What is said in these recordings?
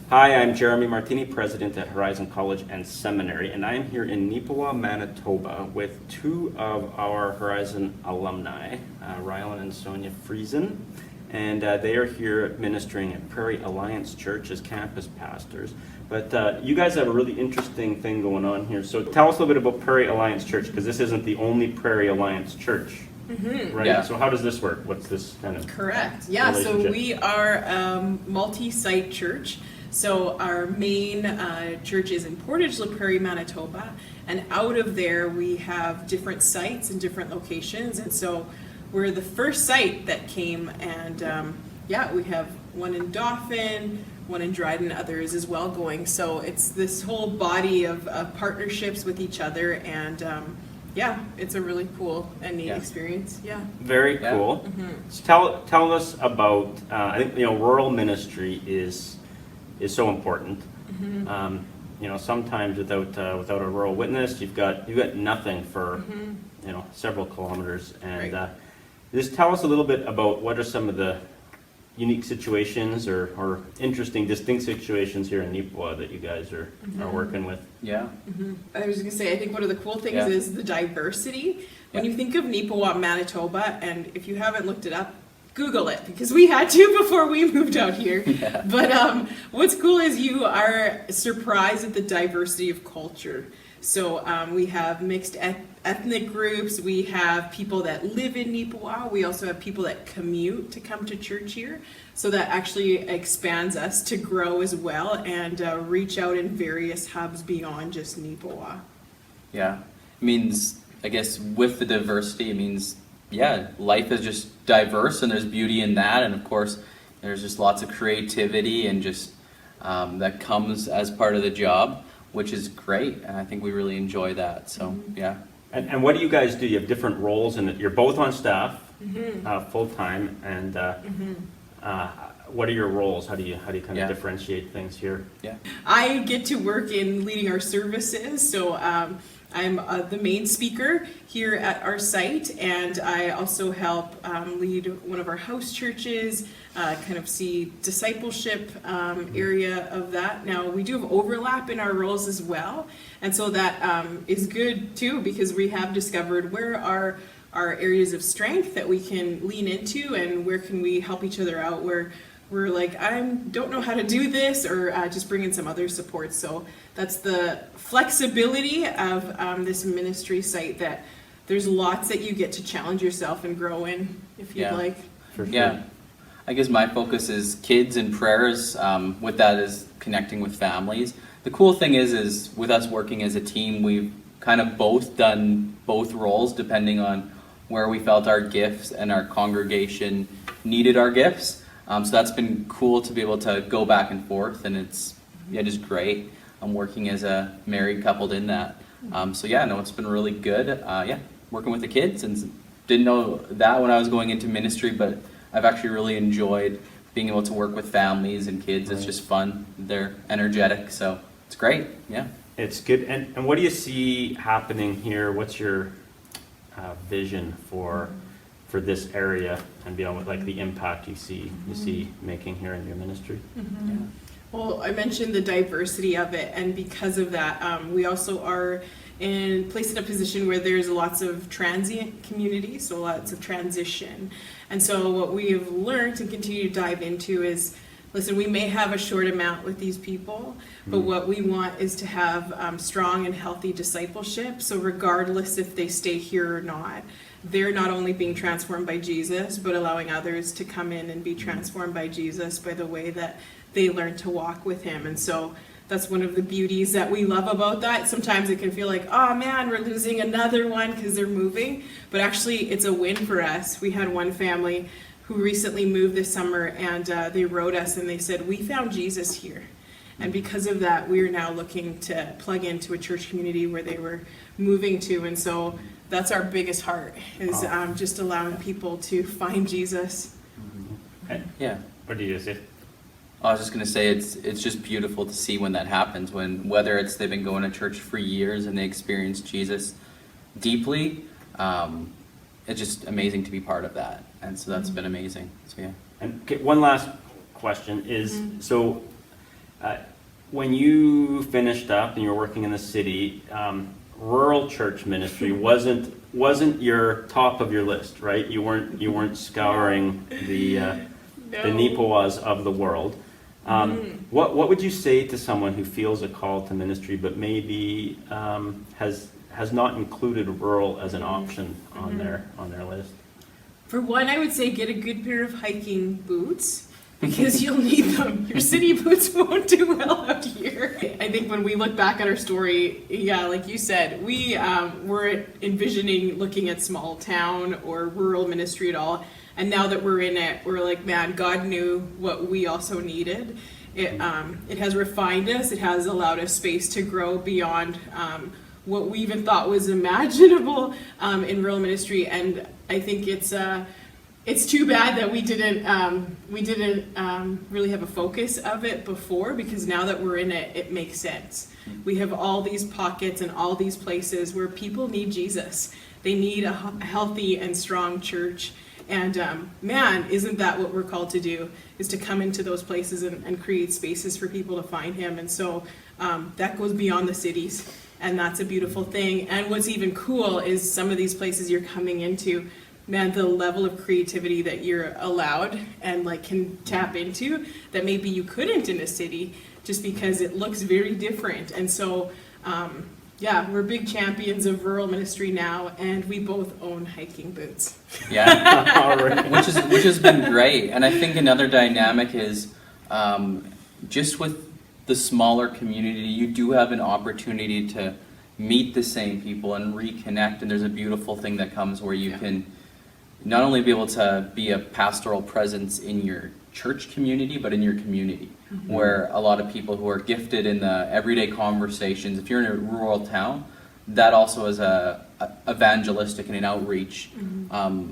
Hi, I'm Jeremy Martini, president at Horizon College and Seminary, and I am here in Nepal, Manitoba with two of our Horizon alumni, Rylan and Sonia Friessens, and they are here ministering at Prairie Alliance Church as campus pastors. But you guys have a really interesting thing going on here. So tell us a little bit about Prairie Alliance Church, because this isn't the only Prairie Alliance Church. Mm-hmm. Right. Yeah. So how does this work? What's this kind of correct? Yeah. So we are a multi-site church. So our main church is in Portage La Prairie, Manitoba, and out of there we have different sites and different locations. And so we're the first site that came, and we have one in Dauphin, one in Dryden, others as well going. So it's this whole body of partnerships with each other, and it's a really cool and neat experience. Yeah. Very cool. Mm-hmm. So tell us about. I think rural ministry is so important. Mm-hmm. Sometimes without a rural witness, you've got nothing for several kilometers. And just tell us a little bit about what are some of the unique situations or interesting, distinct situations here in Nepal that you guys are working with. Yeah. Mm-hmm. I was going to say, I think one of the cool things is the diversity. When you think of Nepal, Manitoba, and if you haven't looked it up, Google it, because we had to before we moved out here. Yeah. But what's cool is you are surprised at the diversity of culture. So we have mixed ethnic groups. We have people that live in Nepal. We also have people that commute to come to church here. So that actually expands us to grow as well and reach out in various hubs beyond just Nepal. Yeah, it means, I guess, with the diversity, it means life is just diverse, and there's beauty in that, and of course there's just lots of creativity and just that comes as part of the job, which is great, and I think we really enjoy that. So And what do you guys do? You have different roles, and you're both on staff full time, and what are your roles? How do you kind of differentiate things here? I get to work in leading our services, so I'm the main speaker here at our site, and I also help lead one of our house churches, kind of see discipleship area of that. Now, we do have overlap in our roles as well, and so that is good too, because we have discovered where are our areas of strength that we can lean into, and where can we help each other out, where we're like, I don't know how to do this, or just bring in some other support. So that's the flexibility of this ministry site, that there's lots that you get to challenge yourself and grow in if you'd like. For sure. Yeah. I guess my focus is kids and prayers. With that is connecting with families. The cool thing is with us working as a team, we've kind of both done both roles depending on where we felt our gifts and our congregation needed our gifts. So that's been cool to be able to go back and forth, and it's just great. I'm working as a married couple in that. It's been really good. Working with the kids, and didn't know that when I was going into ministry, but I've actually really enjoyed being able to work with families and kids. It's just fun. They're energetic, so it's great. Yeah. It's good. And what do you see happening here? What's your vision for this area, and beyond, like the impact you see making here in your ministry? Mm-hmm. Yeah. Well, I mentioned the diversity of it, and because of that, we also are placed in a position where there's lots of transient community, so lots of transition. And so what we have learned and continue to dive into is, listen, we may have a short amount with these people, but what we want is to have strong and healthy discipleship. So regardless if they stay here or not, they're not only being transformed by Jesus, but allowing others to come in and be transformed by Jesus by the way that they learn to walk with him. And so that's one of the beauties that we love about that. Sometimes it can feel like, oh man, we're losing another one because they're moving. But actually, it's a win for us. We had one family who recently moved this summer, and they wrote us and they said, we found Jesus here. And because of that, we are now looking to plug into a church community where they were moving to. And so that's our biggest heart, is just allowing people to find Jesus. Yeah. What do you say? I was just going to say it's just beautiful to see when that happens, whether it's they've been going to church for years and they experience Jesus deeply. It's just amazing to be part of that, and so that's been amazing. So yeah. And okay, one last question is, so when you finished up and you were working in the city, rural church ministry wasn't your top of your list, right? You weren't scouring the Nepawas of the world. What would you say to someone who feels a call to ministry but maybe has not included rural as an option on their list? For one, I would say get a good pair of hiking boots because you'll need them. Your city boots won't do well out here. I think when we look back at our story, yeah, like you said, we weren't envisioning looking at small town or rural ministry at all. And now that we're in it, we're like, man, God knew what we also needed. It has refined us. It has allowed us space to grow beyond what we even thought was imaginable in rural ministry. And I think it's too bad that we didn't really have a focus of it before, because now that we're in it, it makes sense. We have all these pockets and all these places where people need Jesus. They need a healthy and strong church. And man, isn't that what we're called to do, is to come into those places and create spaces for people to find him. And so that goes beyond the cities, and that's a beautiful thing. And what's even cool is some of these places you're coming into, man, the level of creativity that you're allowed and like can tap into that maybe you couldn't in a city, just because it looks very different. And so yeah, we're big champions of rural ministry now, and we both own hiking boots. Yeah, which has been great. And I think another dynamic is just with the smaller community, you do have an opportunity to meet the same people and reconnect. And there's a beautiful thing that comes where you can not only be able to be a pastoral presence in your church community, but in your community, where a lot of people who are gifted in the everyday conversations, if you're in a rural town, that also has a evangelistic and an outreach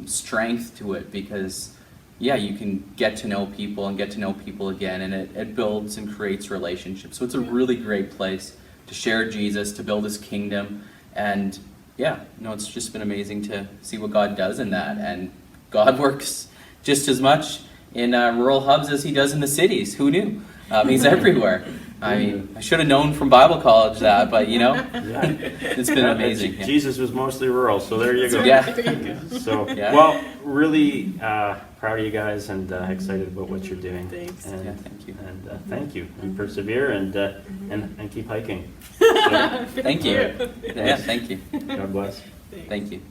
strength to it, because you can get to know people and get to know people again, and it builds and creates relationships. So it's a really great place to share Jesus, to build his kingdom, and it's just been amazing to see what God does in that. And God works just as much in rural hubs as he does in the cities. Who knew? He's everywhere. I mean, I should have known from Bible college that, but it's been amazing. Yeah. Jesus was mostly rural, so there you go. Yeah. So, well, really proud of you guys and excited about what you're doing. Thanks. And, Thank you. And thank you. And persevere and keep hiking. So, Thank you. Yeah, thank you. God bless. Thank you.